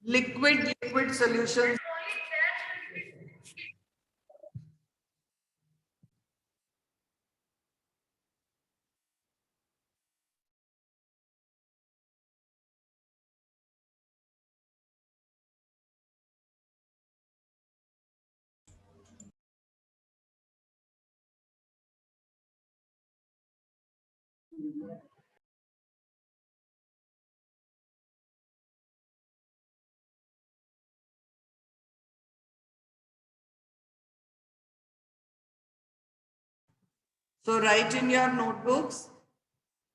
liquid solutions. So write in your notebooks,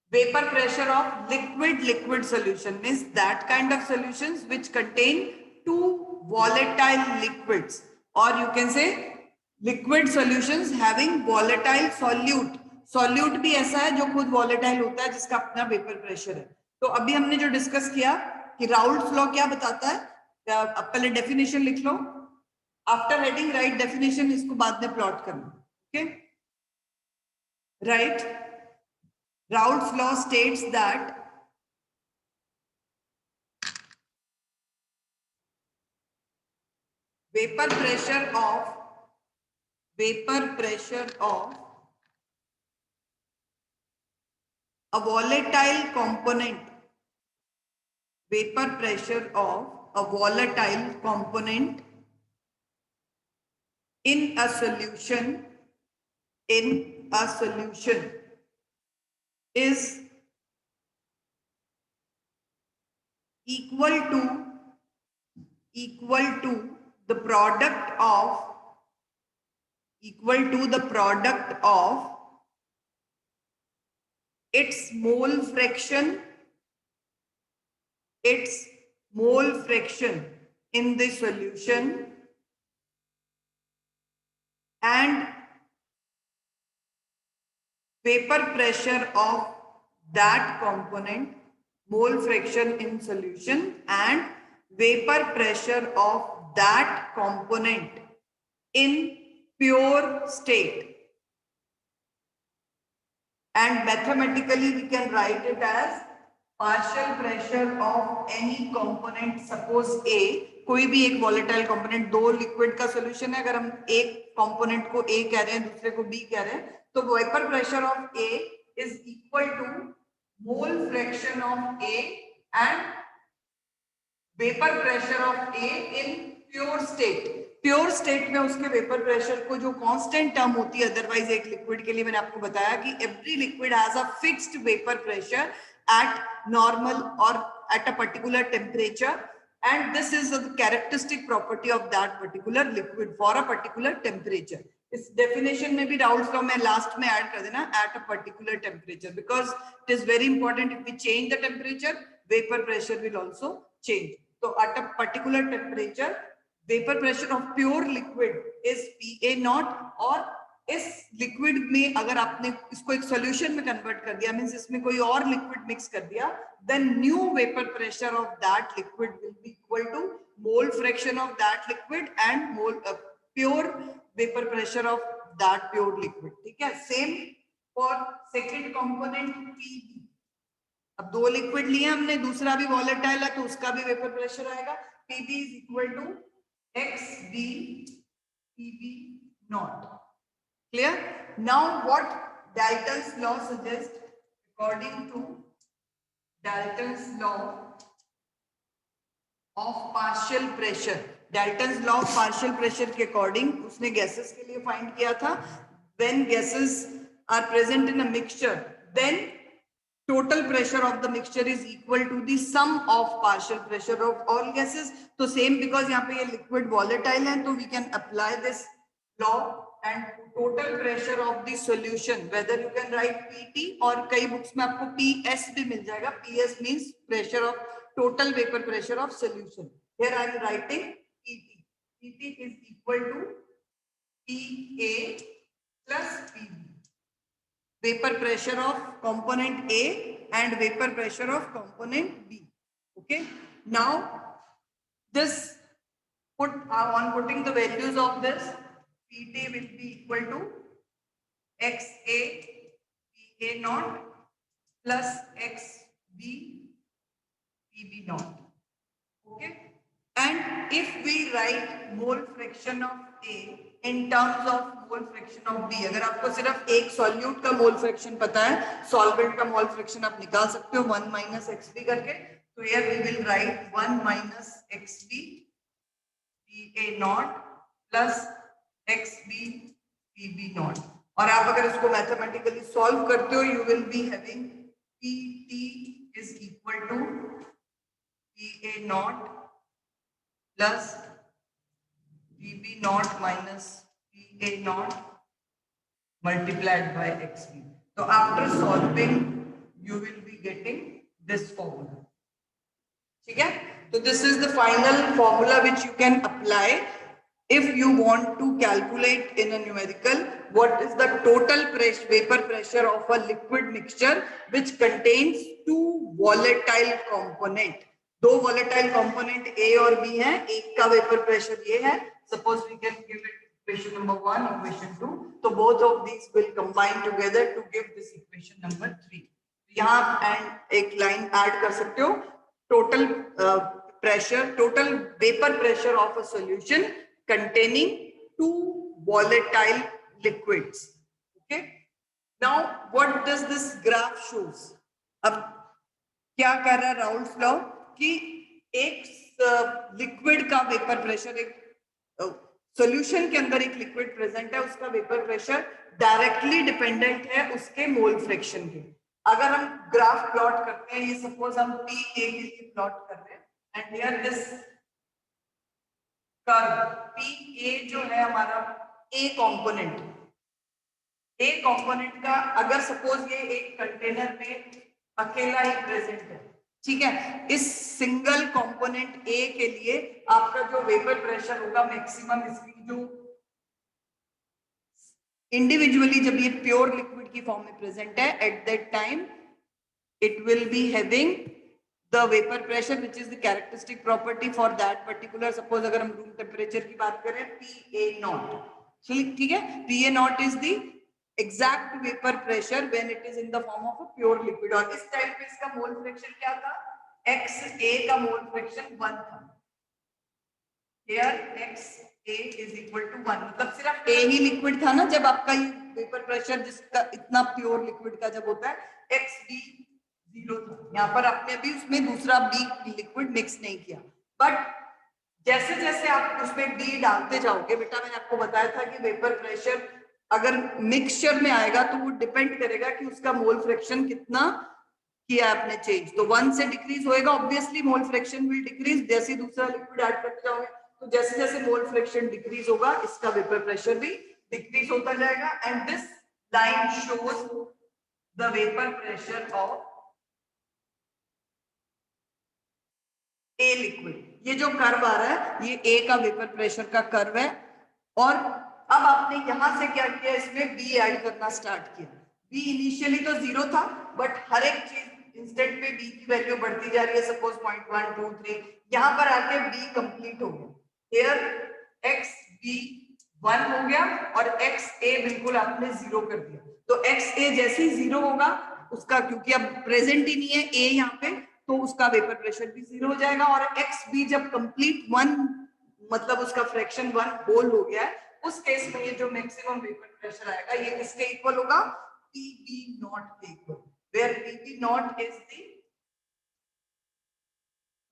vapor pressure of liquid solution means that kind of solutions which contain two volatile liquids, or you can say liquid solutions having volatile solute. Solute भी ऐसा है जो खुद volatile होता है जिसका अपना vapour pressure है. तो अभी हमने जो डिस्कस किया कि राउल्ट्स लॉ क्या बताता है, अब पहले डेफिनेशन लिख लो, आफ्टर हेडिंग राइट डेफिनेशन, इसको बाद में प्लॉट करना. Okay, right. Raoult's law states that vapor pressure of a volatile component, vapor pressure of a volatile component in a solution is equal to the product of its mole fraction in the solution and vapor pressure of that component, mole fraction in solution and vapor pressure of that component in pure state. And mathematically we can write it as partial pressure of any component. Suppose A, कोई भी एक volatile component, दो liquid का solution है, अगर हम एक component को A कह रहे हैं दूसरे को B कह रहे हैं, तो vapor pressure of A is equal to mole fraction of A and vapor pressure of A in pure state. Pure state में उसके वेपर प्रेशर को जो कांस्टेंट टर्म होती है, अदरवाइज एक लिक्विड के लिए मैंने आपको बताया कि every liquid has a fixed vapour pressure at normal और at a particular temperature, and this is the characteristic property of that particular liquid for a particular temperature. इस डेफिनेशन में भी राउल्ट्स लॉ में लास्ट में add कर देना at a particular temperature, because it is very important. If we change the temperature, vapour pressure will also change. तो at a particular temperature vapour pressure of pure liquid is PA not. और इस liquid में अगर आपने इसको एक solution में convert कर दिया, मींस इसमें कोई और लिक्विड मिक्स कर दिया, then new vapour pressure of that liquid will be equal to mole fraction of that liquid and mole pure vapour pressure of that pure liquid. ठीक है, same for second component PB. अब दो liquid लिए हमने, दूसरा भी volatile है तो उसका भी वेपर प्रेशर आएगा. PB is equal to XB PB naught. Clear? Now what Dalton's law suggests, according to Dalton's law of partial pressure, Dalton's law of partial pressure के according उसने gases के लिए find किया था, when gases are present in a mixture, then total pressure of the mixture is equal to the sum of partial pressure of all gases. तो same, because यहाँ पे ये liquid volatile है, तो we can apply this law and total pressure of the solution, whether you can write PT और कई books में आपको PS भी मिल जाएगा. PS means pressure of total vapor pressure of solution. Here I am writing PT. PT is equal to PA plus PB. Vapor pressure of component A and vapor pressure of component B. Okay, now this on putting the values of this, PT will be equal to XA PA naught plus XB PB naught. Okay, write mole fraction of A in terms of mole fraction of B. अगर आपको सिर्फ एक solute का mole fraction पता है, solvent का mole fraction आप निकाल सकते हो 1 minus xB करके. तो here we will write 1 minus xB PA naught plus xB PB naught. और आप अगर इसको मैथमेटिकली सॉल्व करते हो, you will be having PT is equal to PA naught plus PB naught minus PA naught multiplied by XB. So after solving, you will be getting this formula. ठीक है? So this is the final formula which you can apply if you want to calculate in a numerical what is the total pressure, vapor pressure of a liquid mixture which contains two volatile component. दो volatile component A और B हैं, एक का vapor pressure ये है. Suppose we can give it equation number 1, equation 2. So both of these will combine together to give this equation number 3. यहाँ and एक line add कर सकते हो. Total pressure, total vapor pressure of a solution containing two volatile liquids. Okay. Now what does this graph shows? अब क्या कर रहा है राउल्स लॉ कि एक लिक्विड का वेपर प्रेशर, एक सॉल्यूशन के अंदर एक लिक्विड प्रेजेंट है, उसका वेपर प्रेशर डायरेक्टली डिपेंडेंट है उसके मोल फ्रैक्शन के. अगर हम ग्राफ प्लॉट करते हैं, ये सपोज हम PA के लिए प्लॉट कर रहे हैं and here this curve PA जो है हमारा A कंपोनेंट का अगर सपोज ये एक कंटेनर में अकेला ही प्रेजेंट है, ठीक है, इस सिंगल कंपोनेंट A के लिए आपका जो वेपर प्रेशर होगा मैक्सिमम, इसकी जो इंडिविजुअली जब ये प्योर लिक्विड की फॉर्म में प्रेजेंट है, at that time it will be having the vapour pressure which is the characteristic property for that particular. Suppose अगर हम रूम टेम्परेचर की बात करें PA naught, ठीक है, PA naught is the exact vapour pressure when it is in the form of a pure liquid. और इस time पे इसका मोल फ्रैक्शन क्या था? XA का मोल फ्रैक्शन 1 था. Here XA is equal to 1. मतलब सिर्फ A ही लिक्विड था ना जब आपका ये वेपर प्रेशर जिसका इतना प्योर लिक्विड का जब होता है, XB 0 था. यहाँ पर आपने अभी उसमें दूसरा B लिक्विड मिक्स नहीं किया. बट जैसे जैसे आप उसमें B डालते जाओगे, बेटा मैंने आपको बताया था कि वेपर प्रेशर अगर मिक्सचर में आएगा तो वो डिपेंड करेगा कि उसका मोल फ्रैक्शन कितना किया आपने चेंज. तो 1 से डिक्रीज होएगा, obviously mole fraction will decrease. जैसे दूसरा लिक्विड ऐड करते जाओगे तो जैसे जैसे मोल फ्रैक्शन डिक्रीज होगा, इसका वेपर प्रेशर भी डिक्रीज होता जाएगा. And this line shows the vapour pressure of A liquid. ये जो कर्व आ रहा है ये A का वेपर प्रेशर का कर्व है. और अब आपने यहां से क्या किया, इसमें B ऐड करना स्टार्ट किया. B इनिशियली तो 0 था, बट हर एक चीज इंस्टेंट पे B की वैल्यू बढ़ती जा रही है. सपोज 0.1 2 3, यहां पर आके B कंप्लीट हो गया. Here XB 1 हो गया और XA बिल्कुल आपने 0 कर दिया. तो XA जैसे ही 0 होगा उसका, क्योंकि अब प्रेजेंट ही नहीं है A यहाँ पे, तो उसका वेपर प्रेशर भी 0 हो जाएगा. और XB जब कंप्लीट 1 मतलब उसका फ्रैक्शन 1 होल हो गया है, उस केस में ये जो मैक्सिमम वेपर प्रेशर आएगा ये किसके इक्वल होगा? PB naught के equal. Where PB naught is the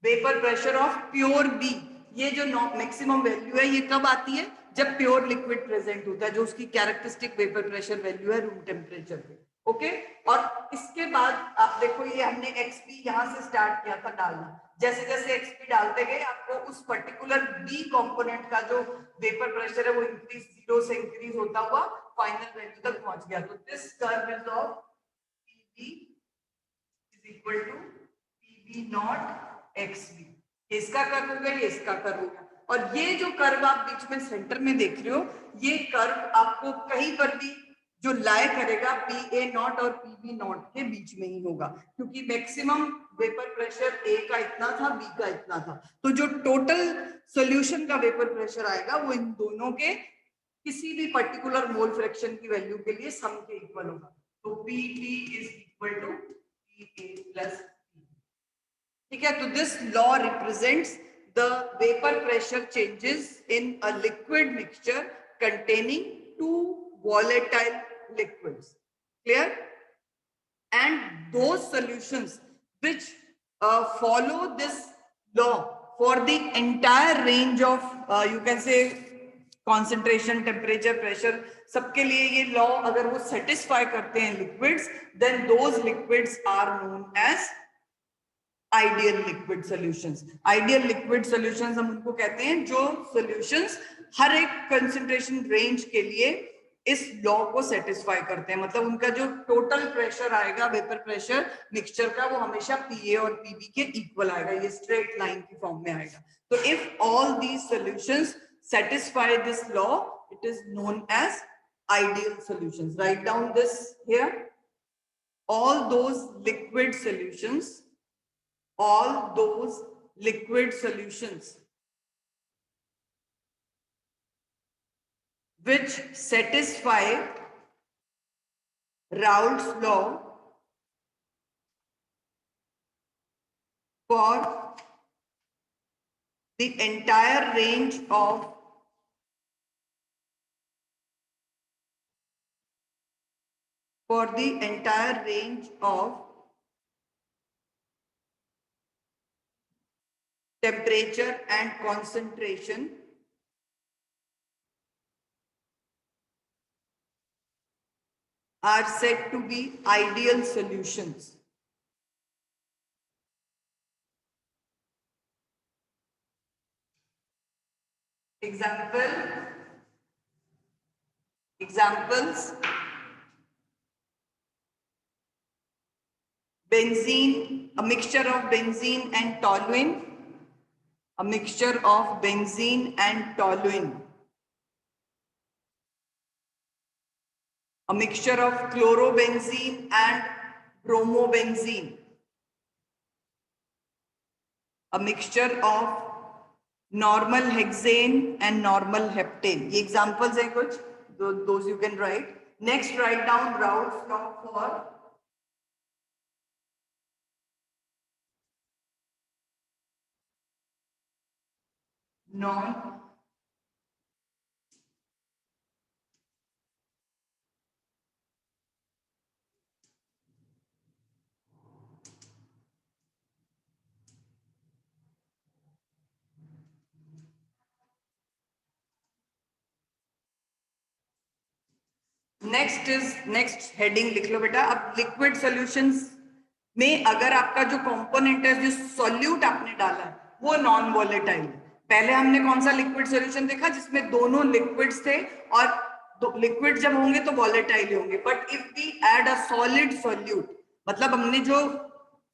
vapour pressure of pure B. ये जो मैक्सिमम वैल्यू है ये कब आती है? जब प्योर लिक्विड प्रेजेंट होता है, जो उसकी कैरेक्टरिस्टिक वेपर प्रेशर वैल्यू है रूम टेम्परेचर पे. ओके. और इसके बाद आप देखो ये हमने XB यहां से स्टार्ट किया था डालना. जैसे जैसे XB डालते गए आपको उस पर्टिकुलर B कंपोनेंट का जो वेपर प्रेशर है वो इंक्रीज 0 से इंक्रीज होता हुआ फाइनल वैल्यू तक पहुंच गया. तो this curve is of PB is equal to PB naught XB. इसका कर्व हो गया, ये इसका कर्व हो गया. और ये जो कर्व आप बीच में सेंटर में देख रहे हो, ये कर्व आपको कहीं पर भी जो लाई करेगा PA naught और PB naught के बीच में ही होगा, क्योंकि मैक्सिमम वेपर प्रेशर A का इतना था, B का इतना था. तो जो टोटल सॉल्यूशन का वेपर प्रेशर आएगा वो इन दोनों के किसी भी पर्टिकुलर मोल फ्रैक्शन की वैल्यू के लिए सम के इक्वल होगा. तो PP is equal to PA plus. ठीक है. तो this law represents the vapor pressure changes in a liquid mixture containing two volatile liquids. Clear? And those solutions which follow this law for the entire range of you can say concentration, temperature, pressure, सबके लिए ये law अगर वो satisfy करते हैं liquids, then those liquids are known as ideal liquid solutions. Ideal liquid solutions हम उनको कहते हैं जो solutions हर एक concentration range के लिए इस लॉ को सेटिस्फाई करते हैं, मतलब उनका जो टोटल प्रेशर आएगा वेपर प्रेशर मिक्सचर का वो हमेशा पीए और पीबी के इक्वल आएगा, ये स्ट्रेट लाइन की फॉर्म में आएगा. तो if all these solutions satisfy this law it is known as ideal solutions. Write down this here. all those liquid solutions all those liquid solutions which satisfy Raoult's law for the entire range of temperature and concentration are said to be ideal solutions. Examples: benzene, a mixture of benzene and toluene, a mixture of benzene and toluene, a mixture of chlorobenzene and bromobenzene, a mixture of normal hexane and normal heptane. ये examples हैं कुछ, those you can write. Next, write down Raoult's law for non next heading लिख लो बेटा. अब liquid solutions में अगर आपका जो कंपोनेंट है जो सॉल्यूट आपने डाला है वो नॉन वॉलेटाइल. पहले हमने कौन सा लिक्विड सॉल्यूशन देखा जिसमें दोनों लिक्विड्स थे और लिक्विड जब होंगे तो वॉलेटाइल होंगे. But if we add a solid solute, मतलब हमने जो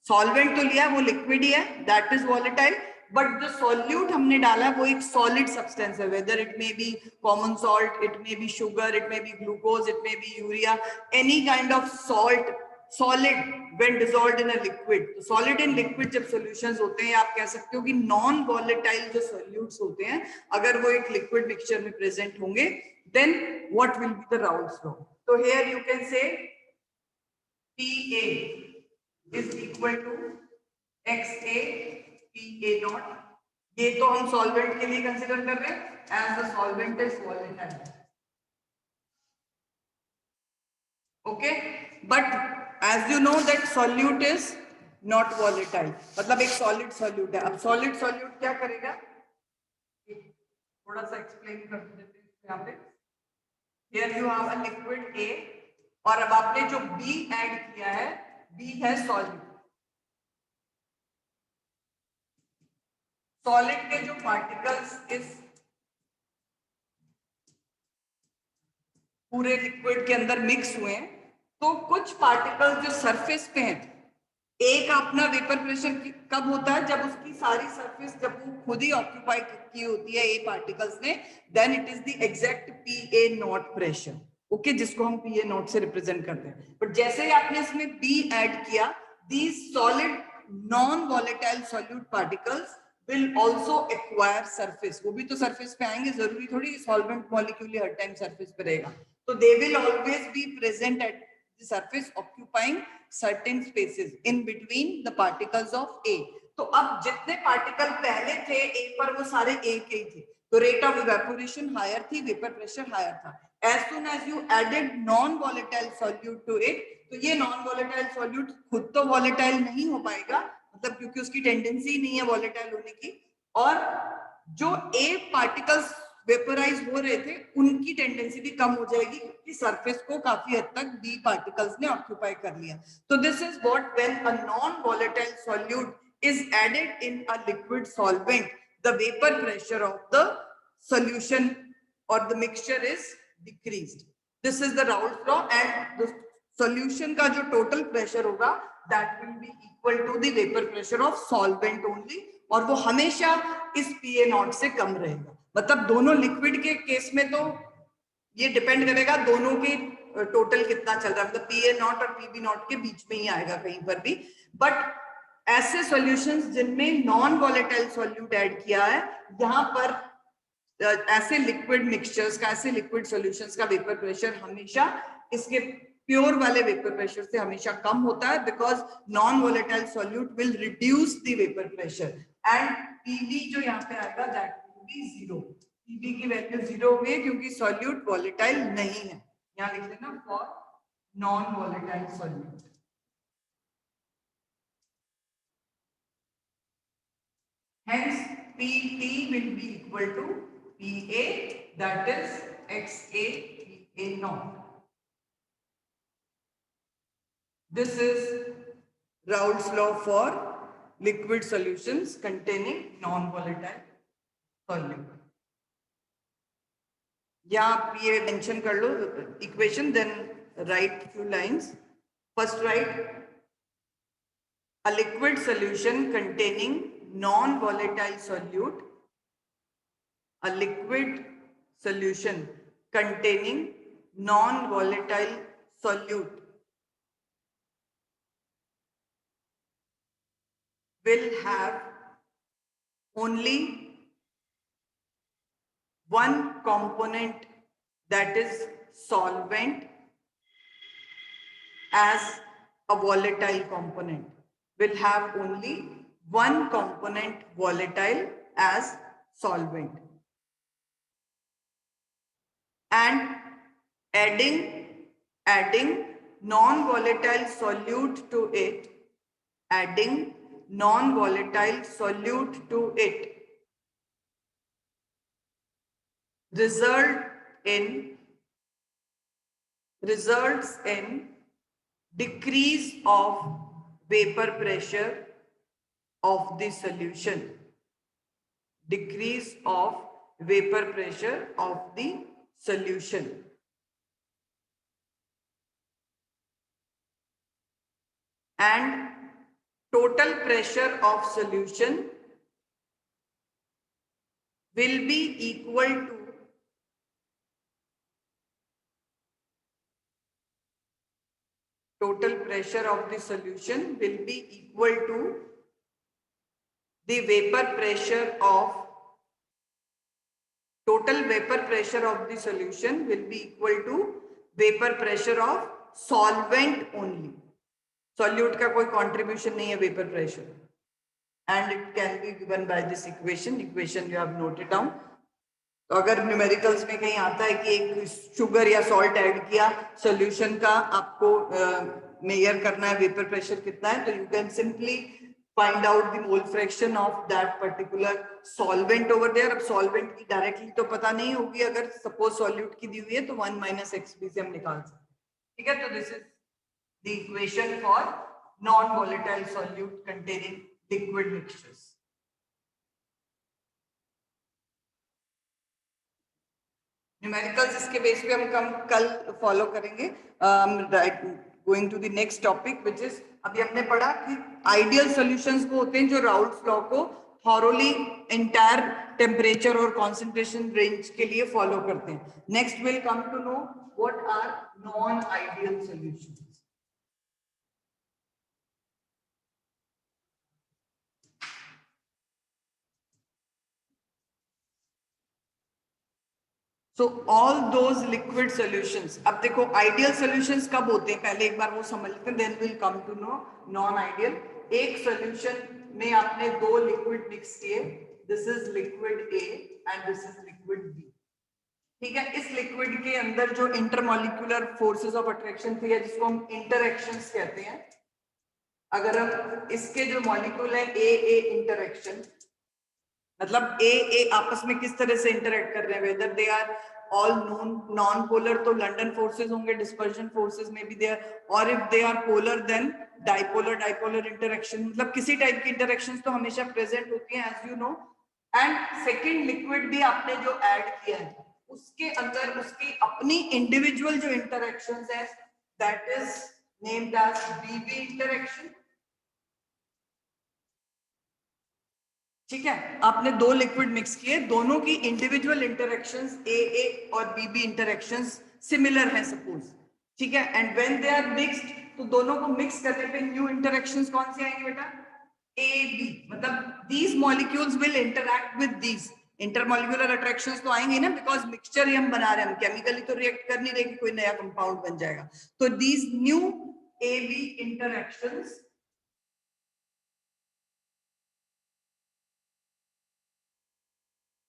सॉल्वेंट तो लिया वो लिक्विड ही है, दैट इज वॉलेटाइल, बट जो सॉल्यूट हमने डाला वो एक सॉलिड सब्सटेंस है, whether it may be common salt, it may be sugar, it may be glucose, it may be urea, any kind of salt, solid when dissolved in a liquid. तो solid in liquid जब solutions होते हैं, आप कह सकते हो कि non volatile जो सॉल्यूट्स होते हैं अगर वो एक लिक्विड मिक्सचर में प्रेजेंट होंगे, then what will be the Raoult's law. तो here you can say Pa is equal to XA PA naught. ये तो हम सॉल्वेंट के लिए कंसीडर कर रहे हैं as the solvent is volatile. Okay, but as you know that solute is not volatile, मतलब एक सॉलिड सॉल्यूट है. अब सॉलिड सॉल्यूट क्या करेगा, थोड़ा सा एक्सप्लेन कर देते हैं यहाँ पे. Here you have a liquid A और अब आपने जो B ऐड किया है, B है सॉलिड. सॉलिड के जो पार्टिकल्स इस पूरे लिक्विड के अंदर मिक्स हुए हैं, तो कुछ पार्टिकल्स जो सरफेस पे हैं, एक अपना वेपर प्रेशर कब होता है जब उसकी सारी सरफेस जब वो खुद ही ऑक्यूपाई की होती है ए पार्टिकल्स ने, then it is the exact PA naught pressure. Okay, जिसको हम पीए नॉट से रिप्रेजेंट करते हैं. बट जैसे ही आपने इसमें बी ऐड किया, these solid non volatile solute particles will also acquire surface. वो भी तो surface पे आएंगे, जरूरी थोड़ी solvent molecule हर time surface पे रहेगा. तो they will always be present at the surface, occupying certain spaces in between the particles of A. तो अब जितने पार्टिकल पहले थे ए पर वो सारे एक ही थे, तो रेट ऑफ इवेपोरेशन हायर थी, वेपर प्रेशर हायर था. As soon as you added non-volatile solute to it, तो ये non-volatile solute खुद तो volatile नहीं हो पाएगा, मतलब क्योंकि उसकी टेंडेंसी नहीं है volatile होने की, और जो A particles वेपराइज हो रहे थे उनकी टेंडेंसी भी कम हो जाएगी क्योंकि सरफेस को काफी हद तक B पार्टिकल्स ने ऑक्यूपाई कर लिया. तो this is what when a non volatile solute is added in a liquid solvent, the vapor pressure of the solution or the mixture is decreased. This is the Raoult's law, and the solution का जो total pressure होगा that will be equal to the vapor pressure of solvent only, और वो हमेशा इस PA0 से कम रहेगा. मतलब दोनों लिक्विड के केस में तो ये डिपेंड करेगा दोनों के टोटल कितना चल रहा है, मतलब PA0 और PB0 के बीच में ही आएगा कहीं पर भी. बट ऐसे सॉल्यूशंस जिनमें नॉन वोलेटाइल सॉल्यूट ऐड किया है, यहाँ पर ऐसे लिक्विड मिक्सचर्स का, ऐसे लिक्विड सॉल्यूशंस का वेपर प्रेशर हमेशा इसके प्योर वाले वेपर प्रेशर से हमेशा कम होता है, because non volatile solute will reduce the vapour pressure, and PV जो यहाँ पे आएगा that will be zero. PV की वैल्यू जीरो होगी क्योंकि सॉल्यूट वोलेटाइल नहीं है. यहाँ लिख लेना for non volatile solute. Hence, PT will be equal to PA, that is XA PA naught. This is Raoult's law for liquid solutions containing non-volatile solute. या आप ये मेंशन कर लो equation, then write few lines. First write a liquid solution containing non-volatile solute, a liquid solution containing non-volatile solute will have only one component, that is solvent, as a volatile component. Will have only one component volatile as solvent, and adding non-volatile solute to it, adding non-volatile solute to it results in decrease of vapor pressure of the solution, decrease of vapor pressure of the solution, and total pressure of solution will be equal to total pressure of the solution will be equal to the vapor pressure of total vapor pressure of the solution will be equal to vapor pressure of solvent only. Solute का कोई contribution नहीं है vapor pressure, and it can be given by this equation. Equation you have noted down. तो अगर numericals में कहीं आता है कि एक शुगर या सॉल्ट ऐड किया, सॉल्यूशन का आपको मेजर करना है वेपर प्रेशर कितना है, तो you can simply find out the mole fraction of that particular solvent over there. अब सॉल्वेंट की डायरेक्टली तो पता नहीं होगी, अगर सपोज सॉल्यूट की दी हुई है तो 1 - XB से हम निकाल सकते हैं. ठीक है, तो this is the equation for non volatile solute containing liquid mixtures. Numericals इसके बेस पे हम कल फॉलो करेंगे. Going to the next topic which is, अभी हमने पढ़ा कि आइडियल सॉल्यूशंस वो होते हैं जो राउल्ट्स लॉ को थॉरोली एंटायर टेम्परेचर और कॉन्सेंट्रेशन रेंज के लिए फॉलो करते हैं. Next will come to know what are non ideal solutions. So all those liquid solutions, अब देखो ideal solutions कब होते हैं, पहले एक बार वो समझ लेते हैं, then we'll come to know non-ideal. एक सॉल्यूशन में आपने दो लिक्विड मिक्स किए, this is liquid A and this is liquid B, ठीक है। इस लिक्विड के अंदर जो इंटरमॉलिक्यूलर फोर्सेस ऑफ अट्रैक्शन थी, जिसको हम इंटरैक्शंस कहते हैं, अगर हम इसके जो मॉलिक्यूल है ए इंटरैक्शन, मतलब ए आपस में किस तरह से इंटरेक्ट कर रहे हैं, whether they are all non polar तो लंडन फोर्सेस होंगे, डिस्पर्जन फोर्सेस में भी देयर, और if they are polar then dipolar interaction, मतलब किसी टाइप की इंटरेक्शंस तो हमेशा प्रेजेंट होती हैं as you know. And second liquid भी आपने जो ऐड किया है उसके अंदर उसकी अपनी इंडिविजुअल जो इंटरेक्शंस है, that is named as BB interaction, ठीक है। आपने दो लिक्विड मिक्स किए, दोनों की इंडिविजुअल इंटरेक्शंस ए और बीबी इंटरेक्शंस सिमिलर हैं सपोज, ठीक है। And when they are mixed, तो दोनों को मिक्स करने पे न्यू इंटरेक्शंस कौन सी आएंगी बेटा, ए बी, मतलब these molecules will interact with these, intermolecular attractions तो आएंगी ना, बिकॉज मिक्सचर ही हम बना रहे हैं, हम केमिकली तो रिएक्ट कर नहीं रहे कि कोई नया कंपाउंड बन जाएगा। तो these new A B interactions,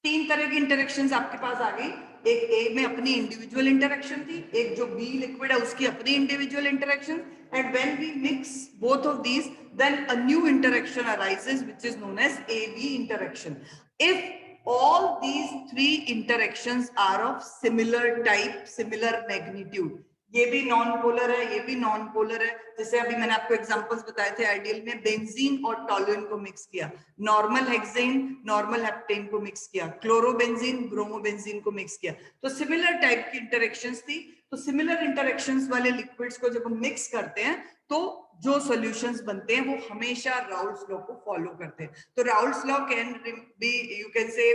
तीन तरह की इंटरेक्शंस आपके पास आ गई, एक ए में अपनी इंडिविजुअल इंटरेक्शन थी, एक जो बी लिक्विड है उसकी अपनी individual interaction, and when we mix both of these then a new interaction arises which is known as A B interaction. If all these three interactions are of similar type, similar magnitude, ये भी non polar है, ये भी non polar है, जैसे अभी मैंने आपको एग्जांपल्स बताए थे, आइडियल में बेंजीन और टॉलुइन को मिक्स किया, नॉर्मल हेक्सेन नॉर्मल हेप्टेन को मिक्स किया, क्लोरोबेंजीन ब्रोमोबेंजीन को मिक्स किया, तो सिमिलर टाइप की इंटरेक्शंस थी। तो सिमिलर इंटरेक्शंस वाले लिक्विड्स को जब हम मिक्स करते हैं तो जो सॉल्यूशंस बनते हैं वो हमेशा राउल्ट्स लॉ को फॉलो करते हैं। तो Raoult's law can be, you can से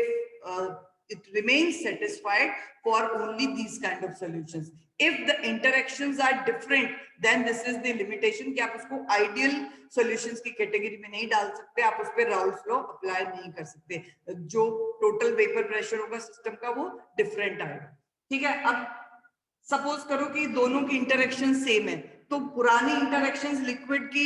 it remains satisfied for only these kind of solutions. If the interactions are different, then this is the limitation कि आप उसको ideal solutions की कैटेगरी में नहीं डाल सकते, आप उस पर राउल्ट्स लॉ अप्लाई नहीं कर सकते, जो टोटल वेपर प्रेशर होगा सिस्टम का वो डिफरेंट आएगा, ठीक है। अब सपोज करो कि दोनों की इंटरेक्शन सेम है, तो पुरानी इंटरेक्शंस लिक्विड की,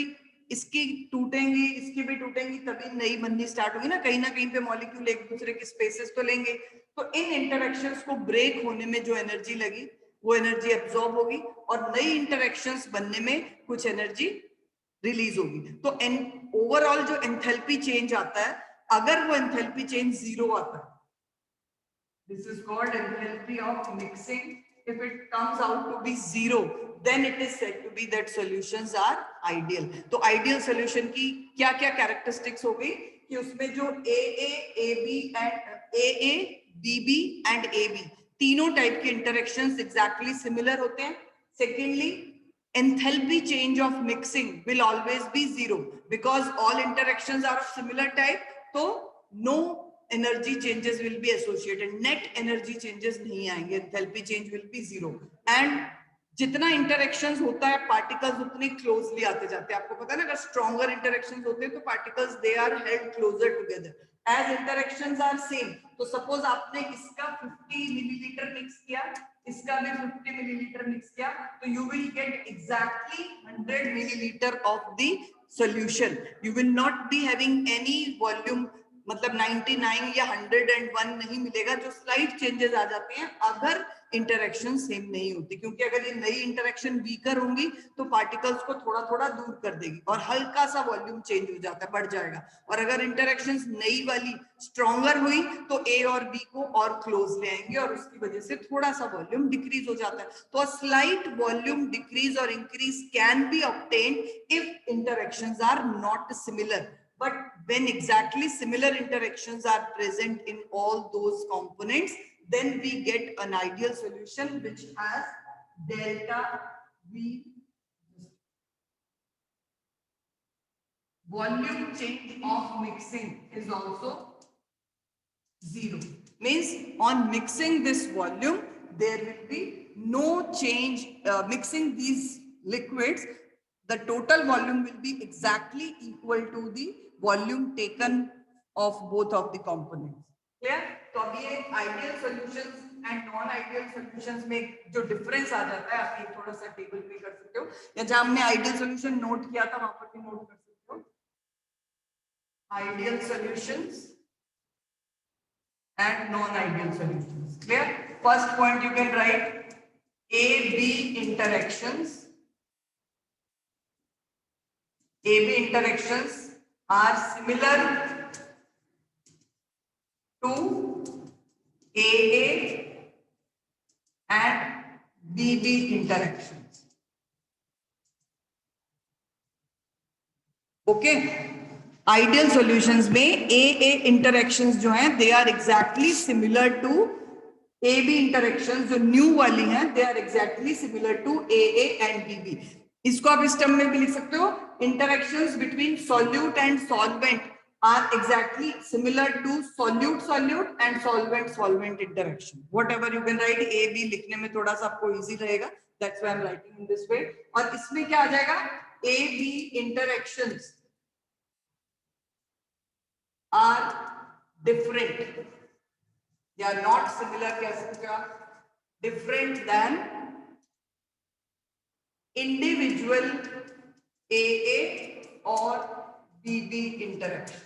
इसकी टूटेंगी इसकी भी टूटेंगी, तभी नई बननी स्टार्ट होगी ना कहीं पे मॉलिक्यूल एक दूसरे के स्पेसेस तो लेंगे, तो इन इंटरेक्शंस को ब्रेक होने में जो एनर्जी लगी वो एनर्जी एब्जॉर्ब होगी और नई इंटरेक्शंस बनने में कुछ एनर्जी रिलीज होगी। तो ओवरऑल जो एंथैल्पी चेंज आता है, अगर वो एंथैल्पी चेंज जीरो आता है, this is called enthalpy of mixing. If it comes out to be zero, then it is said to be that solutions are ideal. तो ideal solution की क्या क्या characteristics हो गई कि उसमें जो AA, BB and AB तीनों टाइप के interactions exactly similar होते हैं। Secondly, enthalpy change of mixing will always be zero because all interactions are of similar type. तो no energy changes will be associated, net energy changes नहीं आएंगे, enthalpy change will be zero, and जितना interactions होता है particles उतने closely आते जाते हैं। आपको पता है ना, अगर स्ट्रॉन्गर इंटरेक्शंस होते हैं तो particles they are held closer together, as interactions are same. तो सपोज आपने इसका 50 मिलीलीटर मिक्स किया, इसका भी 50 मिलीलीटर मिक्स किया, तो you will get exactly 100 millilitre of the solution, you will not be having any volume, मतलब 99 या 101 नहीं मिलेगा, जो स्लाइट चेंजेस आ जाते हैं अगर इंटरेक्शन सेम नहीं होती, क्योंकि अगर ये नई इंटरेक्शन वीकर होंगी तो पार्टिकल्स को थोड़ा थोड़ा दूर कर देगी और हल्का सा वॉल्यूम चेंज हो जाता है, बढ़ जाएगा। और अगर इंटरेक्शंस नई वाली स्ट्रॉन्गर हुई तो ए और बी को और क्लोज ले आएंगे और उसकी वजह से थोड़ा सा वॉल्यूम डिक्रीज हो जाता है। तो स्लाइट वॉल्यूम डिक्रीज और increase can be obtained if interactions are not similar, but when exactly similar interactions are present in all those components, then we get an ideal solution which has delta V. Volume change of mixing is also zero, means on mixing this volume there will be no change, mixing these liquids the total volume will be exactly equal to the volume taken of both of the components. Clear? तो अब ये ideal solutions and non ideal solutions में जो difference आ जाता है, आप ये थोड़ा सा टेबल पे कर सकते हो, या जहां हमने ideal solution नोट किया था वहां पर भी नोट कर सकते हो। ideal solutions and non-ideal solutions. Clear? First point you can write A-B interactions. A-B interactions are similar to AA and BB interactions. Okay. Ideal solutions में ए ए इंटरेक्शंस जो हैं they are exactly similar to A B interactions जो new वाली हैं they are exactly similar to A A and B B. इसको आप इस term में भी लिख सकते हो interactions between solute and solvent are exactly similar to solute solute and solvent solvent interaction. Whatever you can write A B लिखने में थोड़ा सा आपको इजी रहेगा, that's why I am writing in this way. और इसमें क्या आ जाएगा A B interactions are different, they are not similar, कह सकते हो different than individual AA और BB interaction.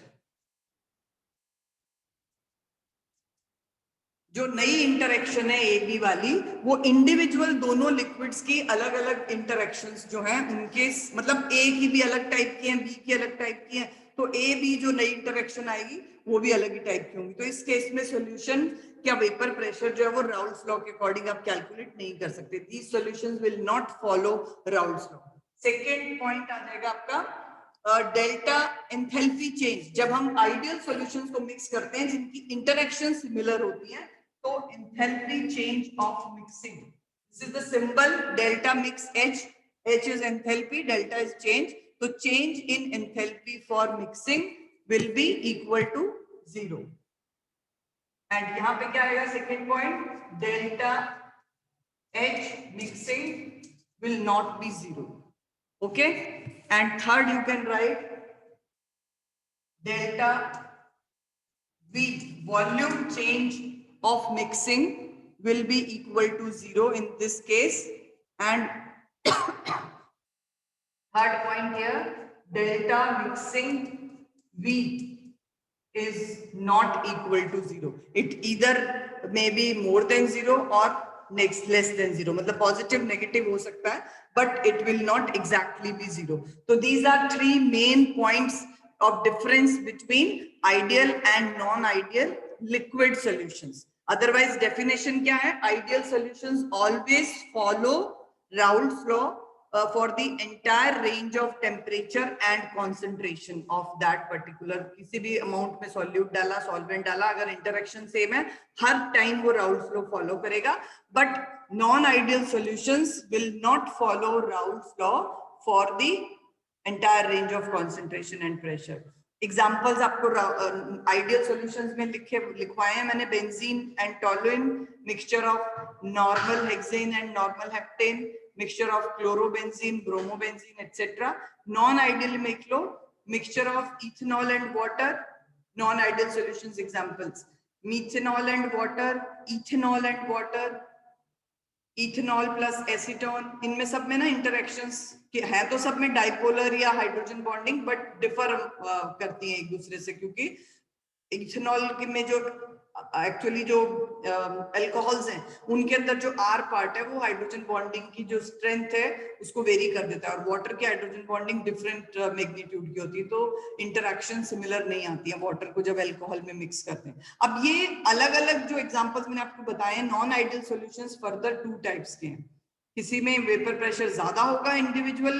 जो नई इंटरेक्शन है ए बी वाली वो इंडिविजुअल दोनों लिक्विड्स की अलग अलग इंटरेक्शंस जो हैं उनके मतलब ए की भी अलग टाइप की हैं, बी की अलग टाइप की हैं, तो ए बी जो नई इंटरेक्शन आएगी वो भी अलग ही टाइप की होंगी. तो इस केस में सॉल्यूशन क्या वेपर प्रेशर जो है वो राउल्स लॉ के अकॉर्डिंग आप कैलकुलेट नहीं कर सकते. These solutions will not follow Raoult's law. Second point आ जाएगा आपका डेल्टा एंथैल्पी चेंज. जब हम आइडियल सॉल्यूशंस को मिक्स करते हैं जिनकी इंटरेक्शन सिमिलर होती है तो enthalpy change of mixing. This is the symbol delta mix H. H is enthalpy, delta is change. तो change in enthalpy for mixing will be equal to 0. And यहाँ पे क्या आएगा second point delta H mixing will not be 0. Okay. And third you can write delta V volume change of mixing will be equal to 0 in this case. And third point here, delta mixing V is not equal to 0. It either may be more than 0 or less than 0. मतलब positive negative हो सकता है, but it will not exactly be 0. So these are three main points of difference between ideal and non-ideal liquid solutions. Otherwise definition क्या है? Ideal solutions always follow Raoult's law for the entire range of temperature and concentration of that particular. किसी भी amount में solute डाला, solvent डाला, अगर interaction same है, हर time वो Raoult's law follow करेगा. But non-ideal solutions will not follow Raoult's law for the entire range of concentration and pressure. Examples आपको ideal solutions में लिखवाए हैं मैंने. Benzene and toluene, mixture of normal hexane and normal heptane, mixture of chlorobenzene, bromobenzene, etc. Non-ideal में लो mixture of ethanol and water. Non-ideal solutions examples: methanol and water, ethanol and water, ethanol plus acetone. इनमें सब में ना interactions है तो सब में dipolar या हाइड्रोजन बॉन्डिंग बट डिफर करती हैं एक दूसरे से, क्योंकि इथेनॉल में जो एक्चुअली जो अल्कोहल्स हैं उनके अंदर जो R पार्ट है वो हाइड्रोजन बॉन्डिंग की जो स्ट्रेंथ है उसको वेरी कर देता है, और वाटर की हाइड्रोजन बॉन्डिंग डिफरेंट मैग्नीट्यूड की होती है, तो इंटरेक्शन सिमिलर नहीं आती है वाटर को जब अल्कोहल में मिक्स करते हैं. अब ये अलग अलग जो एग्जांपल्स मैंने आपको बताए non ideal solutions further 2 types के हैं. किसी में वेपर प्रेशर ज्यादा होगा इंडिविजुअल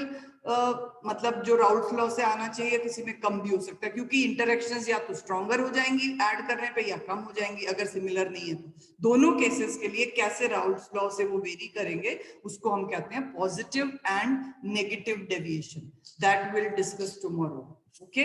मतलब जो राउल्ट्स लॉ से आना चाहिए, किसी में कम भी हो सकता है क्योंकि इंटरेक्शंस या तो स्ट्रॉन्गर हो जाएंगी ऐड करने पे या कम हो जाएंगी अगर सिमिलर नहीं है तो. दोनों केसेस के लिए कैसे राउल्ट्स लॉ से वो वेरी करेंगे उसको हम कहते हैं positive and negative deviation. That will discuss tomorrow. Okay.